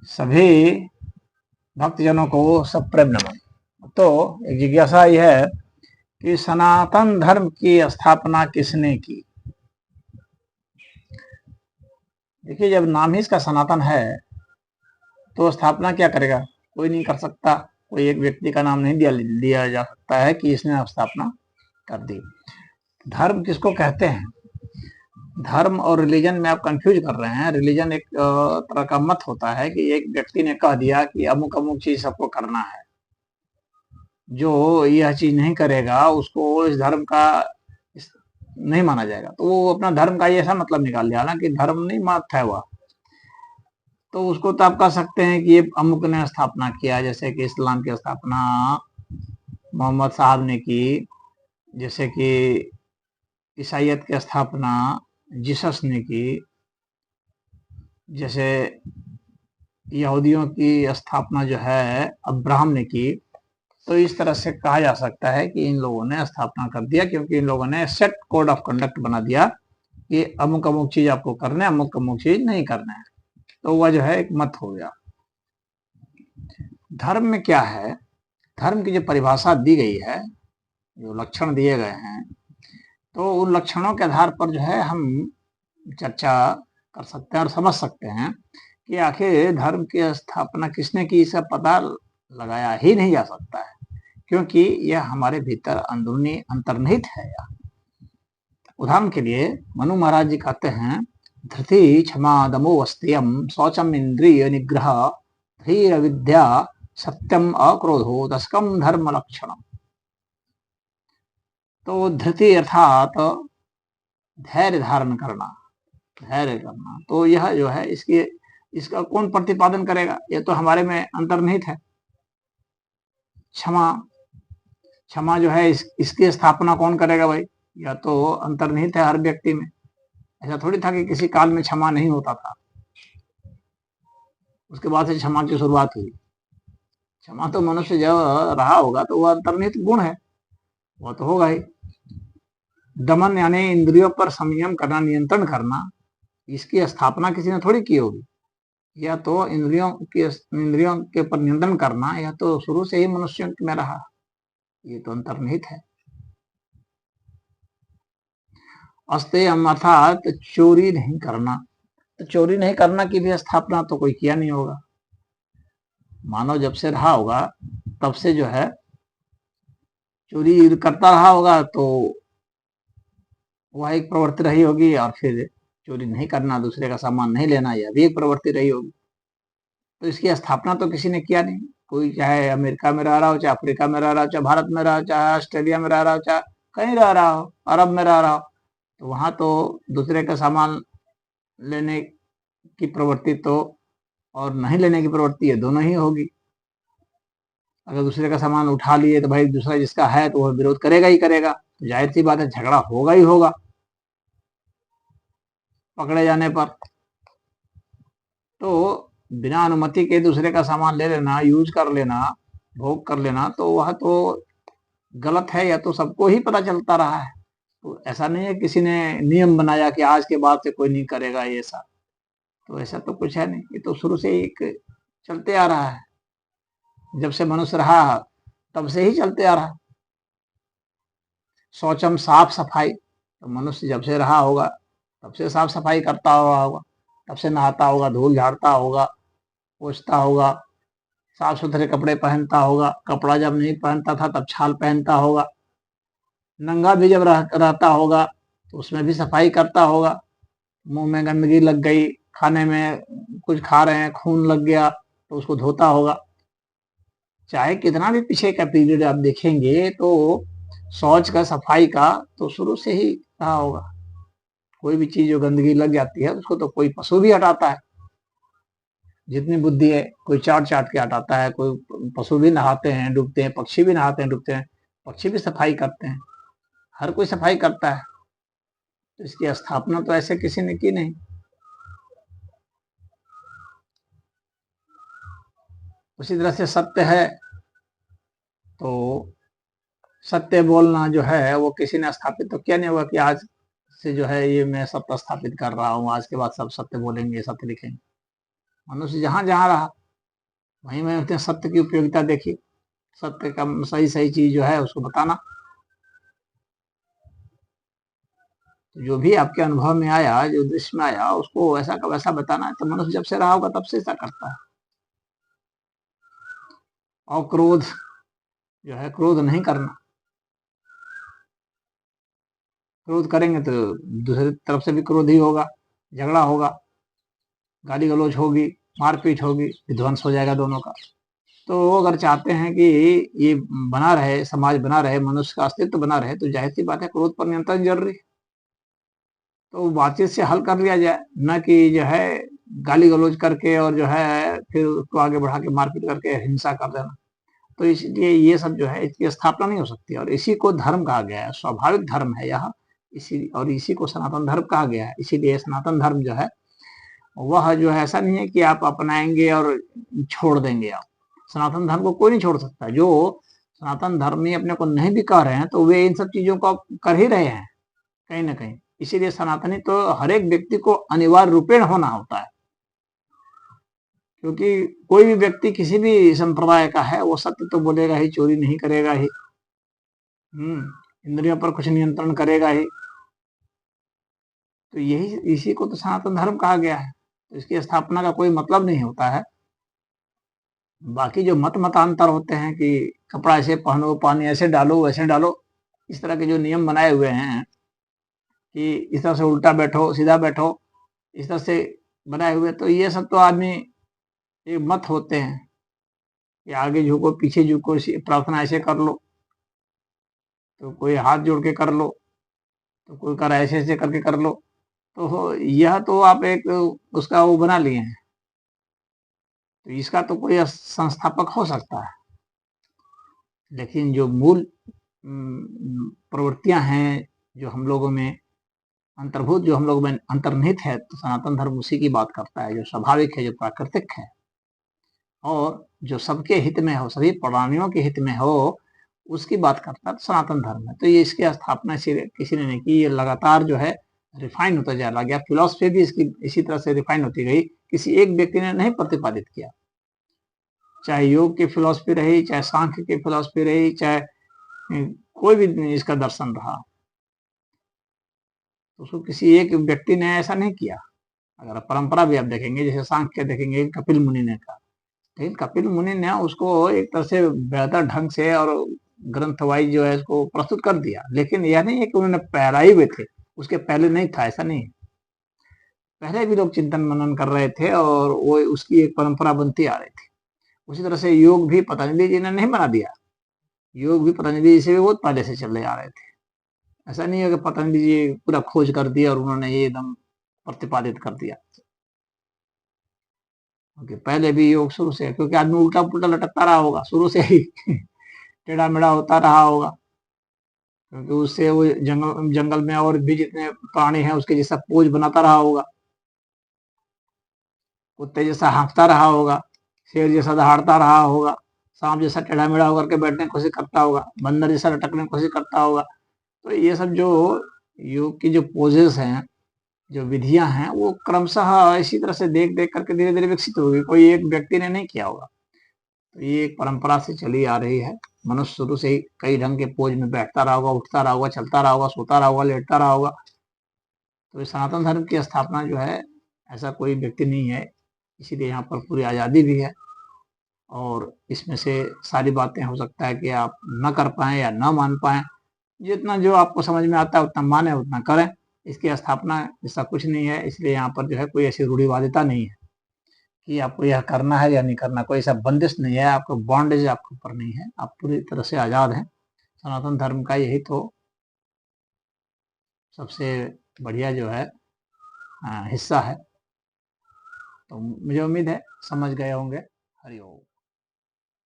सभी भक्तजनों को सब प्रेम नमन। तो एक जिज्ञासा यह है कि सनातन धर्म की स्थापना किसने की। देखिए, जब नाम ही इसका सनातन है तो स्थापना क्या करेगा, कोई नहीं कर सकता। कोई एक व्यक्ति का नाम नहीं दिया जा सकता है कि इसने स्थापना कर दी। धर्म किसको कहते हैं? धर्म और रिलीजन में आप कंफ्यूज कर रहे हैं। रिलीजन एक तरह का मत होता है कि एक व्यक्ति ने कह दिया कि अमुक अमुक चीज सबको करना है, जो यह चीज नहीं करेगा उसको इस धर्म का नहीं माना जाएगा। तो वो अपना धर्म का ऐसा मतलब निकाल लिया, हालांकि धर्म नहीं मत है वह। तो उसको तो आप कह सकते हैं कि ये अमुक ने स्थापना किया, जैसे कि इस्लाम की स्थापना मोहम्मद साहब ने की, जैसे कि ईसाइयत की स्थापना जीसस ने की, जैसे यहूदियों की स्थापना जो है अब्राहम ने की। तो इस तरह से कहा जा सकता है कि इन लोगों ने स्थापना कर दिया, क्योंकि इन लोगों ने सेट कोड ऑफ कंडक्ट बना दिया कि अमुक अमुक चीज आपको करना है, अमुक अमुक चीज नहीं करना है। तो वह जो है एक मत हो गया। धर्म में क्या है, धर्म की जो परिभाषा दी गई है, जो लक्षण दिए गए हैं, तो उन लक्षणों के आधार पर जो है हम चर्चा कर सकते हैं और समझ सकते हैं कि आखिर धर्म की स्थापना किसने की। इसका पता लगाया ही नहीं जा सकता है, क्योंकि यह हमारे भीतर अंदरूनी अंतर्निहित है। उदाहरण के लिए मनु महाराज जी कहते हैं, धृति क्षमा दमो वस्त्यम शौचम इंद्रिय निग्रह धीर विद्या सत्यम अक्रोधो दशकम धर्म लक्षणम। तो धृति अर्थात धैर्य धारण करना, धैर्य करना। तो यह जो है इसका कौन प्रतिपादन करेगा? ये तो हमारे में अंतर्निहित है। क्षमा, क्षमा जो है इसकी स्थापना कौन करेगा भाई? यह तो अंतर्निहित है हर व्यक्ति में। ऐसा थोड़ी था कि किसी काल में क्षमा नहीं होता था, उसके बाद से क्षमा की शुरुआत हुई। क्षमा तो मनुष्य जब रहा होगा तो वह अंतर्निहित गुण है, वह तो होगा ही। दमन यानी इंद्रियों पर संयम करना, नियंत्रण करना, इसकी स्थापना किसी ने थोड़ी की होगी। यह तो इंद्रियों के ऊपर नियंत्रण करना, यह तो शुरू से ही मनुष्यों में रहा, ये तो अंतर्निहित है। अस्तेयम अर्थात चोरी नहीं करना। तो चोरी नहीं करना की भी स्थापना तो कोई किया नहीं होगा। मानव जब से रहा होगा तब से जो है चोरी करता रहा होगा, तो वह एक प्रवृत्ति रही होगी। और फिर चोरी नहीं करना, दूसरे का सामान नहीं लेना, यह भी एक प्रवृत्ति रही होगी। तो इसकी स्थापना तो किसी ने किया नहीं। कोई चाहे अमेरिका में रह रहा हो, चाहे अफ्रीका में रह रहा हो, चाहे भारत में रहा हो, चाहे ऑस्ट्रेलिया में रह रहा हो, चाहे कहीं रह रहा हो, अरब में रह रहा हो, तो वहां तो दूसरे का सामान लेने की प्रवृत्ति तो और नहीं लेने की प्रवृत्ति है, दोनों ही होगी। अगर दूसरे का सामान उठा लिए तो भाई दूसरा जिसका है तो वह विरोध करेगा ही करेगा। तो जाहिर सी बात है, झगड़ा होगा ही होगा पकड़े जाने पर। तो बिना अनुमति के दूसरे का सामान ले लेना, यूज कर लेना, भोग कर लेना, तो वह तो गलत है, या तो सबको ही पता चलता रहा है। तो ऐसा नहीं है किसी ने नियम बनाया कि आज के बाद से कोई नहीं करेगा ये ऐसा। तो ऐसा तो कुछ है नहीं, ये तो शुरू से ही चलते आ रहा है। जब से मनुष्य रहा तब से ही चलते आ रहा। शौचम साफ सफाई, तो मनुष्य जब से रहा होगा तब से साफ सफाई करता हुआ होगा, तब से नहाता होगा, धूल झाड़ता होगा, पोछता होगा, साफ सुथरे कपड़े पहनता होगा। कपड़ा जब नहीं पहनता था तब छाल पहनता होगा। नंगा भी जब रहता होगा तो उसमें भी सफाई करता होगा। मुंह में गंदगी लग गई, खाने में कुछ खा रहे हैं खून लग गया तो उसको धोता होगा। चाहे कितना भी पीछे का पीरियड आप देखेंगे तो शौच का, सफाई का तो शुरू से ही रहा होगा। कोई भी चीज जो गंदगी लग जाती है उसको तो कोई पशु भी हटाता है, जितनी बुद्धि है। कोई चाट चाट के हटाता है, कोई पशु भी नहाते हैं डूबते हैं, पक्षी भी नहाते हैं डूबते हैं, पक्षी भी सफाई करते हैं, हर कोई सफाई करता है। तो इसकी स्थापना तो ऐसे किसी ने की नहीं। उसी तरह से सत्य है, तो सत्य बोलना जो है वो किसी ने स्थापित तो किया नहीं होगा कि आज से जो है ये मैं सत्य स्थापित कर रहा हूँ, आज के बाद सब सत्य बोलेंगे, सत्य लिखेंगे। मनुष्य जहां जहां रहा वहीं में उसने सत्य की उपयोगिता देखी, सत्य का सही सही चीज जो है उसको बताना। तो जो भी आपके अनुभव में आया, जो दृश्य में आया, उसको वैसा का वैसा बताना है। तो मनुष्य जब से रहा होगा तब से ऐसा करता है। और क्रोध जो है, क्रोध नहीं करना। क्रोध करेंगे तो दूसरी तरफ से भी क्रोध ही होगा, झगड़ा होगा, गाली गलौज होगी, मारपीट होगी, विध्वंस हो जाएगा दोनों का। तो अगर चाहते हैं कि ये बना रहे, समाज बना रहे, मनुष्य का अस्तित्व बना रहे, तो जाहिर सी बात है क्रोध पर नियंत्रण जरूरी है। तो बातचीत से हल कर लिया जाए, न कि जो है गाली गलौज करके और जो है फिर उसको आगे बढ़ा के मारपीट करके हिंसा कर देना। तो इसलिए ये सब जो है इसकी स्थापना नहीं हो सकती। और इसी को धर्म कहा गया है, स्वाभाविक धर्म है यह, इसी और इसी को सनातन धर्म कहा गया है। इसीलिए सनातन धर्म जो है वह जो है ऐसा नहीं है कि आप अपनाएंगे और छोड़ देंगे। आप सनातन धर्म को कोई नहीं छोड़ सकता। जो सनातन धर्म में अपने को नहीं भी कह रहे हैं तो वे इन सब चीजों को कर ही रहे हैं कहीं ना कहीं। इसीलिए सनातनी तो हर एक व्यक्ति को अनिवार्य रूपेण होना होता है, क्योंकि कोई भी व्यक्ति किसी भी संप्रदाय का है वो सत्य तो बोलेगा ही, चोरी नहीं करेगा ही, इंद्रियों पर कुछ नियंत्रण करेगा ही। तो यही, इसी को तो सनातन धर्म कहा गया है। तो इसकी स्थापना का कोई मतलब नहीं होता है। बाकी जो मतांतर होते हैं कि कपड़ा ऐसे पहनो, पानी ऐसे डालो, वैसे डालो, इस तरह के जो नियम बनाए हुए हैं कि इस तरह से उल्टा बैठो, सीधा बैठो, इस तरह से बनाए हुए, तो ये सब तो आदमी ये मत होते हैं कि आगे झुको, पीछे झुको, प्रार्थना ऐसे कर लो, तो कोई हाथ जोड़ के कर लो, तो कोई कर ऐसे ऐसे करके कर लो। तो यह तो आप एक उसका वो बना लिए हैं। तो इसका तो कोई संस्थापक हो सकता है, लेकिन जो मूल प्रवृत्तियां हैं जो हम लोगों में अंतर्भूत, जो हम लोगों में अंतर्निहित है, तो सनातन धर्म उसी की बात करता है, जो स्वाभाविक है, जो प्राकृतिक है, और जो सबके हित में हो, सभी प्राणियों के हित में हो, उसकी बात करता है। तो सनातन धर्म है। तो ये इसकी स्थापना किसी ने नहीं की। ये लगातार जो है रिफाइन होता जा गया। फिलोसफी भी इसकी इसी तरह से रिफाइन होती गई, किसी एक व्यक्ति ने नहीं प्रतिपादित किया। चाहे योग की फिलोसफी रही, चाहे सांख्य की फिलोसफी रही, चाहे कोई भी इसका दर्शन रहा, तो उसको किसी एक व्यक्ति ने ऐसा नहीं किया। अगर परंपरा भी आप देखेंगे, जैसे सांख्य देखेंगे कपिल मुनि ने कहा, लेकिन कपिल मुनि ने उसको एक तरह से बेहतर ढंग से और ग्रंथ वाइज जो है इसको प्रस्तुत कर दिया। लेकिन यह नहीं है कि उन्होंने पहराए हुए थे, उसके पहले नहीं था, ऐसा नहीं है। पहले भी लोग चिंतन मनन कर रहे थे और वो उसकी एक परंपरा बनती आ रही थी। उसी तरह से योग भी पतंजलि जी ने नहीं बना दिया। योग भी पतंजलि जी से भी बहुत पहले से चले आ रहे थे। ऐसा नहीं है कि पतंजलि जी पूरा खोज कर दिया और उन्होंने ये एकदम प्रतिपादित कर दिया। क्योंकि पहले भी योग शुरू से, क्योंकि आदमी उल्टा पुल्टा लटकता रहा होगा शुरू से ही टेढ़ा मेढ़ा होता रहा होगा, क्योंकि उससे वो जंगल जंगल में और भी जितने प्राणी हैं उसके जैसा पोज बनाता रहा होगा, कुत्ते जैसा हाँफता रहा होगा, शेर जैसा दहाड़ता रहा होगा, सांप जैसा टेढ़ा मेढ़ा होकर के बैठने की कोशिश करता होगा, बंदर जैसा लटकने की कोशिश करता होगा। तो ये सब जो योग की जो पोजेस हैं, जो विधियां हैं, वो क्रमशः इसी तरह से देख देख करके धीरे धीरे विकसित होगी। कोई एक व्यक्ति ने नहीं किया होगा। तो ये एक परंपरा से चली आ रही है। मनुष्य शुरू से ही कई ढंग के पोज में बैठता रहा होगा, उठता रहा होगा, चलता रहा होगा, सोता रहा होगा, लेटता रहा होगा। तो इस सनातन धर्म की स्थापना जो है, ऐसा कोई व्यक्ति नहीं है। इसीलिए यहाँ पर पूरी आज़ादी भी है। और इसमें से सारी बातें हो सकता है कि आप न कर पाए या न मान पाए। जितना जो आपको समझ में आता है उतना माने, उतना करें। इसकी स्थापना ऐसा कुछ नहीं है। इसलिए यहाँ पर जो है कोई ऐसी रूढ़िवादिता नहीं है कि आपको यह करना है या नहीं करना। कोई ऐसा बंदिश नहीं है, आपको बॉन्डेज आपके ऊपर नहीं है। आप पूरी तरह से आज़ाद हैं। सनातन धर्म का यही तो सबसे बढ़िया जो है हिस्सा है। तो मुझे उम्मीद है समझ गए होंगे। हरिओम।